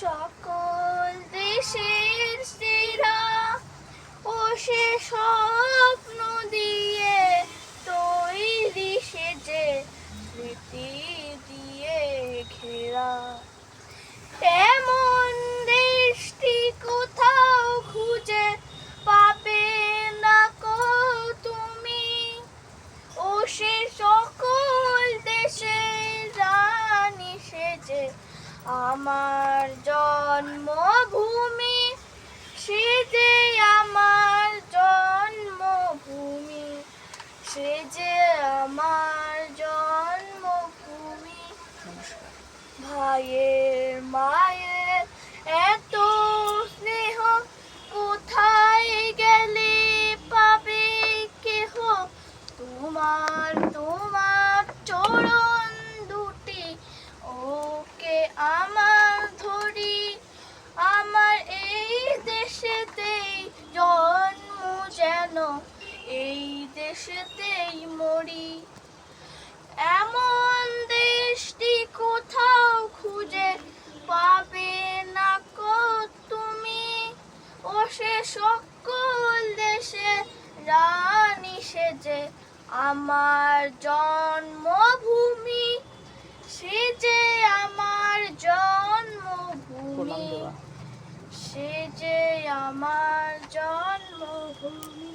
সকল দেশের সেরা ও সে স্বপ্ন দিয়ে তৈরি সেজে স্মৃতি দিয়ে ঘেরা এমন দেশটি কোথাও খুঁজে পাবে না কো তুমি ও সে সকল দেশের রানী সেজে আমার জন্মভূমি সে যে আমার জন্মভূমি সে যে আমার জন্মভূমি ভাইয়ের মায়ের এত স্নেহ কোথায় গেলে পাবে কেহ তোমার তোমার চরণ দুটি ওকে আমার ধরি আমার এই দেশেতেই জন্ম যেন এই দেশেতেই মরি এমন দেশটি কোথাও খুঁজে পাবে না কো তুমি ও সে সকল দেশে রানী সেজে আমার জন্মভূমি সে যে আমার জন্মভূমি সে যে আমার জন্মভূমি।